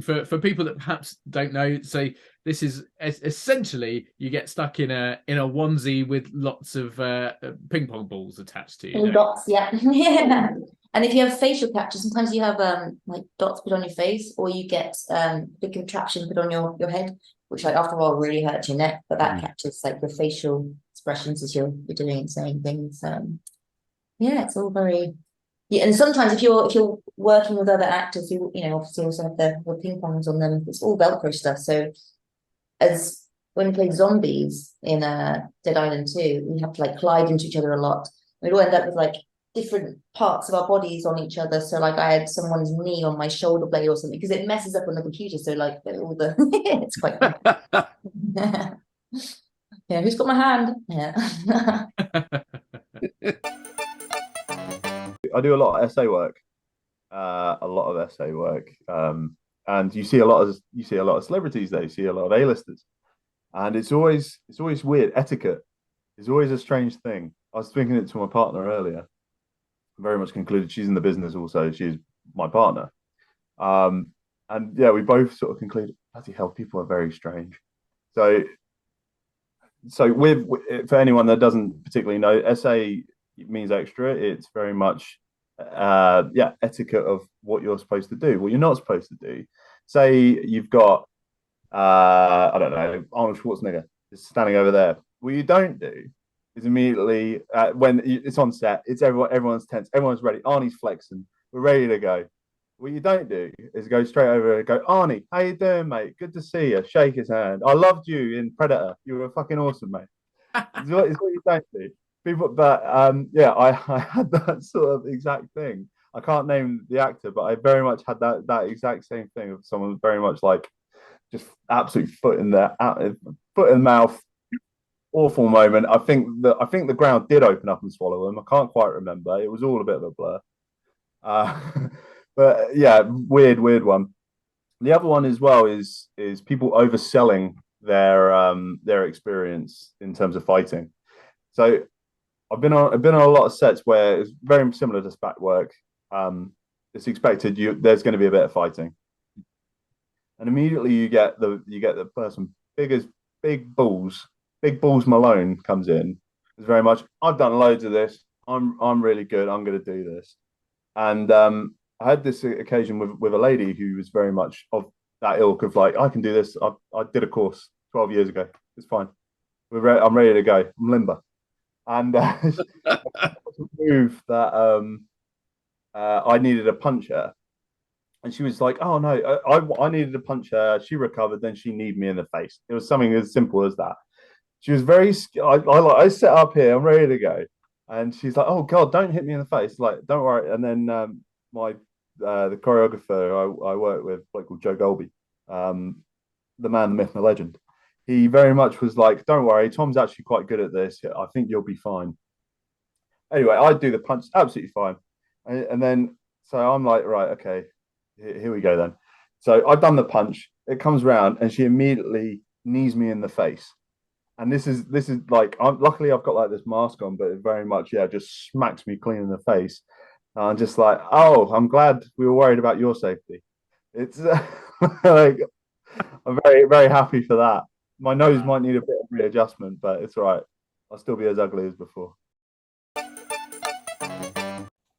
for people that perhaps don't know, so this is essentially, you get stuck in a onesie with lots of ping pong balls attached to you. Dots, yeah. Yeah. And if you have facial capture, sometimes you have like dots put on your face, or you get big contraption put on your head, which like after a while really hurts your neck, but that captures like your facial expressions as you're doing and saying things. Yeah, it's all very and sometimes if you're working with other actors who obviously also have the ping pongs on them, it's all Velcro stuff. So as when we played zombies in Dead Island 2, we have to like collide into each other a lot. We'd all end up with like different parts of our bodies on each other. So like I had someone's knee on my shoulder blade or something, because it messes up on the computer. So like all the it's quite yeah, who's got my hand? Yeah. I do a lot of essay work, and you see a lot of celebrities there. You see a lot of A-listers, and it's always weird. Etiquette is always a strange thing. I was thinking it to my partner earlier. Very much concluded she's in the business also. She's my partner, and yeah, we both sort of concluded, bloody hell, people are very strange. So with for anyone that doesn't particularly know, essay means extra. It's very much etiquette of what you're supposed to do, what you're not supposed to do. Say you've got I don't know, Arnold Schwarzenegger is standing over there. What you don't do is immediately when it's on set, it's everyone's tense, everyone's ready. Arnie's flexing, we're ready to go. What you don't do is go straight over and go, Arnie, how you doing, mate? Good to see you. Shake his hand. I loved you in Predator. You were fucking awesome, mate. It's what you don't do. People, but I had that sort of exact thing. I can't name the actor, but I very much had that exact same thing of someone very much like just absolute foot in the mouth. Awful moment. I think the ground did open up and swallow them. I can't quite remember. It was all a bit of a blur. But yeah, weird one. The other one as well is people overselling their experience in terms of fighting. So I've been on a lot of sets where it's very similar to SPAC work. It's expected there's going to be a bit of fighting, and immediately you get the person big balls Malone comes in. It's very much, I've done loads of this. I'm really good. I'm going to do this. And I had this occasion with a lady who was very much of that ilk of like, I can do this. I did a course 12 years ago. It's fine. I'm ready to go. I'm limber. And move that I needed to punch her. And she was like, oh no, I needed to punch her. She recovered. Then she kneed me in the face. It was something as simple as that. She was very, I set up here. I'm ready to go. And she's like, oh God, don't hit me in the face. Like, don't worry. And then the choreographer I work with, like called Joe Golby, the man, the myth, and the legend. He very much was like, don't worry, Tom's actually quite good at this. I think you'll be fine. Anyway, I do the punch absolutely fine. And then, so I'm like, right, okay, here we go then. So I've done the punch. It comes round and she immediately knees me in the face. And this is like, luckily I've got like this mask on, but it very much, just smacks me clean in the face. And I'm just like, oh, I'm glad we were worried about your safety. It's like, I'm very, very happy for that. My nose might need a bit of readjustment, but it's all right. I'll still be as ugly as before.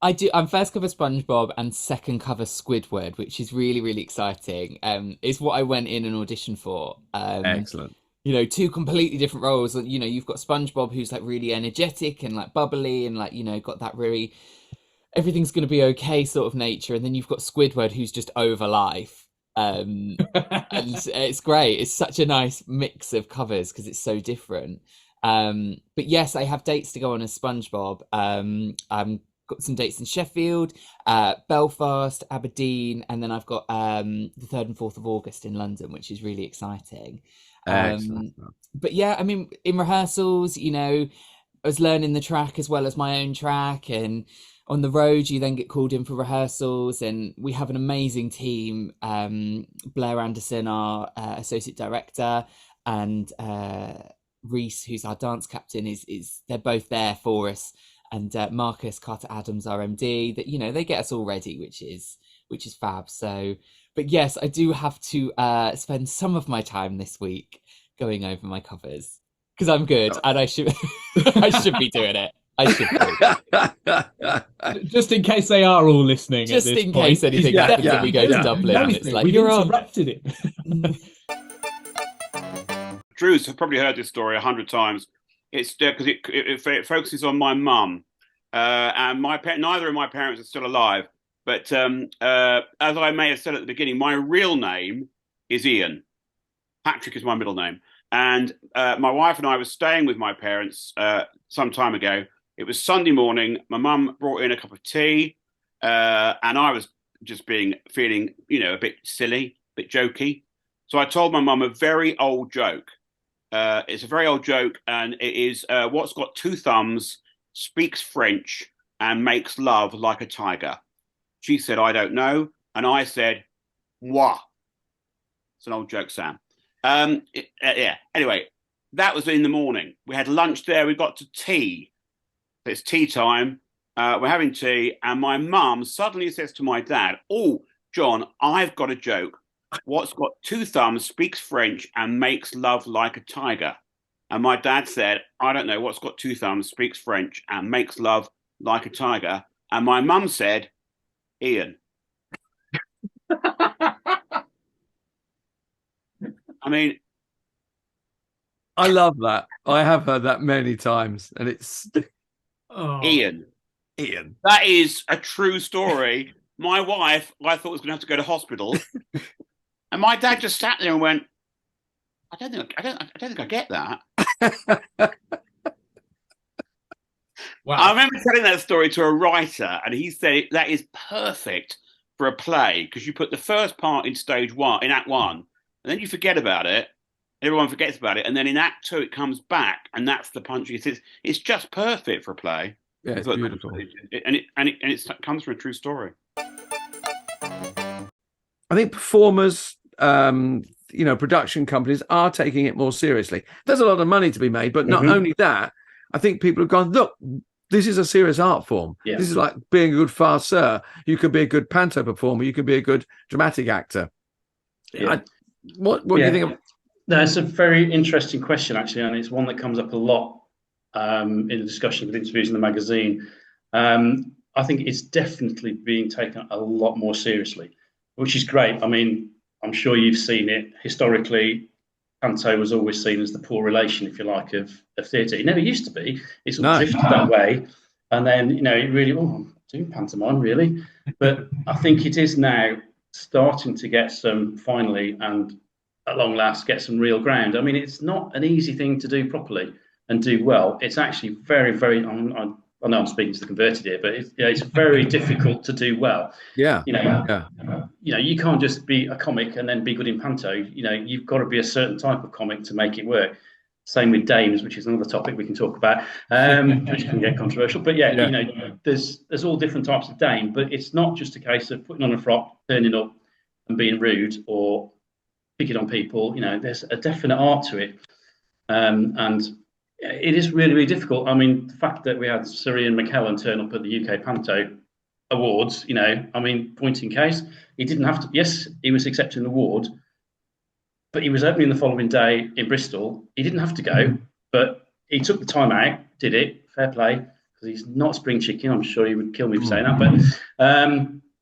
I'm first cover SpongeBob and second cover Squidward, which is really, really exciting. It's what I went in and auditioned for. Excellent. Two completely different roles. You've got SpongeBob, who's like really energetic and like bubbly and like, got that really everything's going to be okay sort of nature. And then you've got Squidward, who's just over life. And it's great. It's such a nice mix of covers because it's so different. But yes, I have dates to go on as SpongeBob. I'm got some dates in Sheffield, Belfast, Aberdeen, and then I've got the 3rd and 4th of August in London, which is really exciting. Excellent. But yeah, I mean, in rehearsals, you know, I was learning the track as well as my own track, and on the road you then get called in for rehearsals, and we have an amazing team. Blair Anderson, our associate director, and Reece, who's our dance captain, is they're both there for us, and Marcus Carter Adams, our MD, that, you know, they get us all ready, which is fab. So, but yes, I do have to spend some of my time this week going over my covers, because I'm good and I should I should be doing it. I should be. Just in case they are all listening. Just at this in point. case anything happens and we go to Dublin and it's like, we've you're on. interrupted it. Drew's have probably heard this story 100 times. It's because it focuses on my mum, and neither of my parents are still alive. But as I may have said at the beginning, my real name is Ian. Patrick is my middle name. And my wife and I were staying with my parents some time ago. It was Sunday morning. My mum brought in a cup of tea, and I was just feeling, a bit silly, a bit jokey. So I told my mum a very old joke. It's a very old joke, and it is what's got two thumbs, speaks French, and makes love like a tiger. She said, I don't know. And I said, moi. It's an old joke, Sam. Yeah. Anyway, that was in the morning. We had lunch there. We got to tea. It's tea time. We're having tea. And my mum suddenly says to my dad, oh, John, I've got a joke. What's got two thumbs, speaks French, and makes love like a tiger? And my dad said, I don't know. What's got two thumbs, speaks French, and makes love like a tiger? And my mum said, Ian. I mean, I love that. I have heard that many times, and it's Ian. That is a true story. My wife, I thought, was going to have to go to hospital, and my dad just sat there and went, "I don't think I get that." Wow. I remember telling that story to a writer, and he said that is perfect for a play because you put the first part in stage one, in Act 1, and then you forget about it. Everyone forgets about it, and then in Act 2 it comes back, and that's the punch. It's just perfect for a play. Yeah, it's beautiful, and it comes from a true story. I think performers, production companies are taking it more seriously. There's a lot of money to be made, but not only that, I think people have gone, look, this is a serious art form. Yeah. This is like being a good farceur. You could be a good panto performer. You could be a good dramatic actor. Yeah. What do you think of? No, it's a very interesting question, actually, and it's one that comes up a lot in the discussion with interviews in the magazine. I think it's definitely being taken a lot more seriously, which is great. I mean, I'm sure you've seen it. Historically, panto was always seen as the poor relation, if you like, of theatre. It never used to be. It sort of drifted that way. And then, it really, I'm doing pantomime, really. But I think it is now starting to get some, finally, and at long last, get some real ground. I mean, it's not an easy thing to do properly and do well. It's actually very, very, I know I'm speaking to the converted here, but it's very difficult to do well. Yeah. You can't just be a comic and then be good in panto. You've got to be a certain type of comic to make it work. Same with dames, which is another topic we can talk about, which can get controversial. But there's all different types of dame, but it's not just a case of putting on a frock, turning up and being rude or picking on people. There's a definite art to it. And it is really, really difficult. I mean, the fact that we had Sir Ian McKellen turn up at the UK Panto Awards, point in case, he didn't have to. Yes, he was accepting the award, but he was opening the following day in Bristol. He didn't have to go, but he took the time out, did it. Fair play, because he's not a spring chicken. I'm sure he would kill me for saying that. But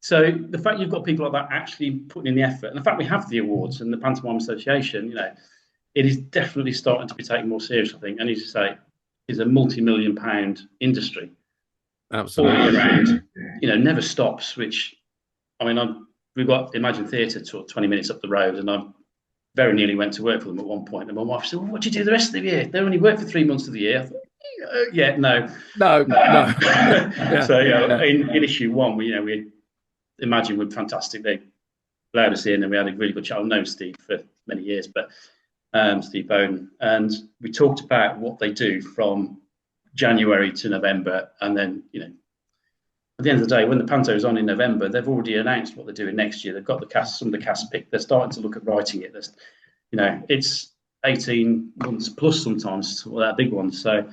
so the fact you've got people like that actually putting in the effort, and the fact we have the awards and the Pantomime Association, it is definitely starting to be taken more serious, I think. And as you say, it's a multi-million-pound industry. Absolutely. All year round, never stops, which, we've got Imagine Theatre 20 minutes up the road, and I very nearly went to work for them at one point. And my wife said, well, what do you do the rest of the year? They only work for 3 months of the year. I thought, no. Yeah. So, in issue 1, we Imagine were fantastic. They allowed us in, and we had a really good chat. I've known Steve for many years, but Steve Bowden, and we talked about what they do from January to November, and then at the end of the day, when the Panto's on in November, they've already announced what they're doing next year. They've got the cast, some of the cast picked. They're starting to look at writing it. It's 18 months plus sometimes for that big one. So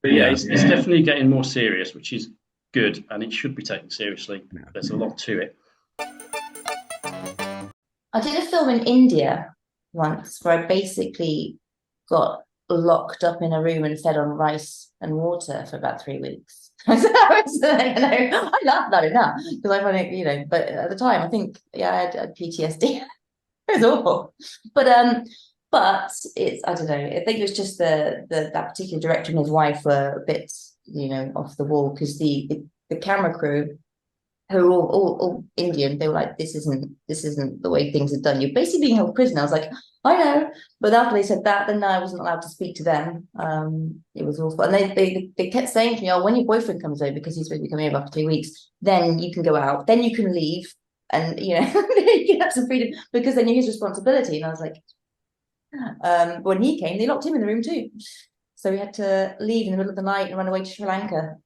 it's definitely getting more serious, which is good, and it should be taken seriously. There's a lot to it. I did a film in India once where I basically got locked up in a room and fed on rice and water for about 3 weeks. I laugh about it now because I find it, but at the time I think I had PTSD. It was awful, but it's, I don't know, I think it was just that particular director and his wife were a bit off the wall, because the camera crew, who were all Indian, they were like, this isn't the way things are done. You're basically being held prisoner. I was like, I know. But after they said that, then I wasn't allowed to speak to them. It was awful. And they kept saying to me, when your boyfriend comes over, because he's supposed to be coming over after 3 weeks, then you can go out, then you can leave, and you can have some freedom, because then you're his responsibility. And I was like, when he came, they locked him in the room too. So we had to leave in the middle of the night and run away to Sri Lanka.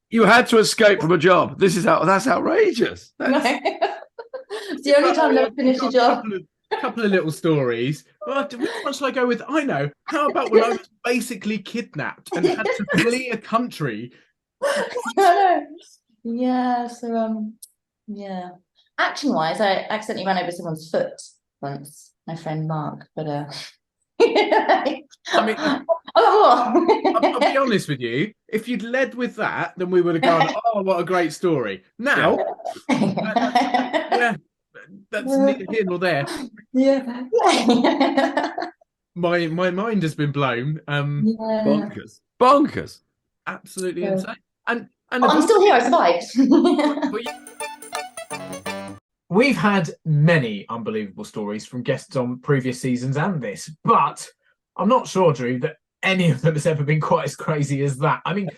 You had to escape from a job. That's outrageous. It's the only time I ever finished a job. A couple of little stories. Well, which one should I go with? I know. How about when I was basically kidnapped and had to flee a country? Yeah. So action-wise, I accidentally ran over someone's foot once. My friend Mark, but I mean, I'll be honest with you. If you'd led with that, then we would have gone, oh, what a great story. Now, that's neither here nor there. Yeah. My mind has been blown. Bonkers. Absolutely insane. And I'm still here. I survived. We've had many unbelievable stories from guests on previous seasons and this, but I'm not sure, Drew, that any of them has ever been quite as crazy as that. I mean,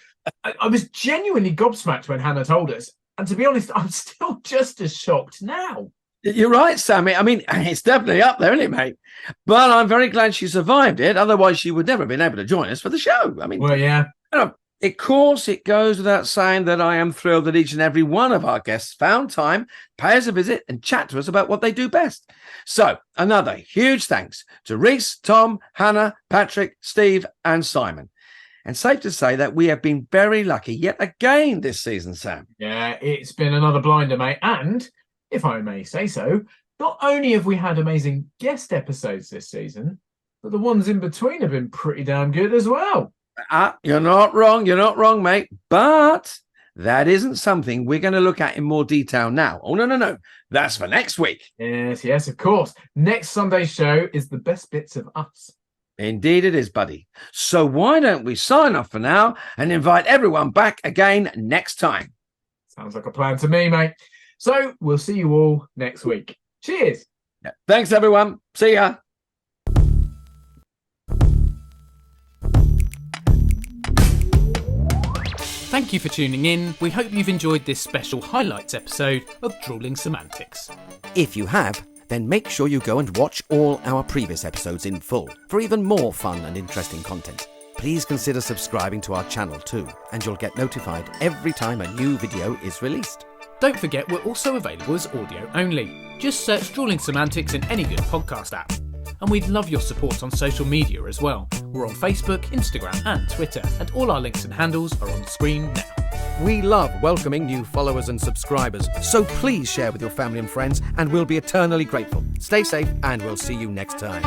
I was genuinely gobsmacked when Hannah told us, and to be honest, I'm still just as shocked now. You're right, Sammy. I mean, it's definitely up there, isn't it, mate? But I'm very glad she survived it. Otherwise, she would never have been able to join us for the show. I mean, well, yeah. Of course, it goes without saying that I am thrilled that each and every one of our guests found time, pay us a visit, and chat to us about what they do best. So, another huge thanks to Reece, Tom, Hannah, Patrick, Steve, and Simon. And safe to say that we have been very lucky yet again this season, Sam. Yeah, it's been another blinder, mate. And, if I may say so, not only have we had amazing guest episodes this season, but the ones in between have been pretty damn good as well. You're not wrong, mate. But that isn't something we're going to look at in more detail now. Oh, no. That's for next week. Yes, of course. Next Sunday's show is the best bits of us. Indeed it is, buddy. So why don't we sign off for now and invite everyone back again next time? Sounds like a plan to me, mate. So we'll see you all next week. Cheers. Yeah. Thanks, everyone. See ya. Thank you for tuning in. We hope you've enjoyed this special highlights episode of Drewling Samantics. If you have, then make sure you go and watch all our previous episodes in full for even more fun and interesting content. Please consider subscribing to our channel too, and you'll get notified every time a new video is released. Don't forget we're also available as audio only. Just search Drewling Samantics in any good podcast app. And we'd love your support on social media as well. We're on Facebook, Instagram and Twitter, and all our links and handles are on screen now. We love welcoming new followers and subscribers, so please share with your family and friends, and we'll be eternally grateful. Stay safe, and we'll see you next time.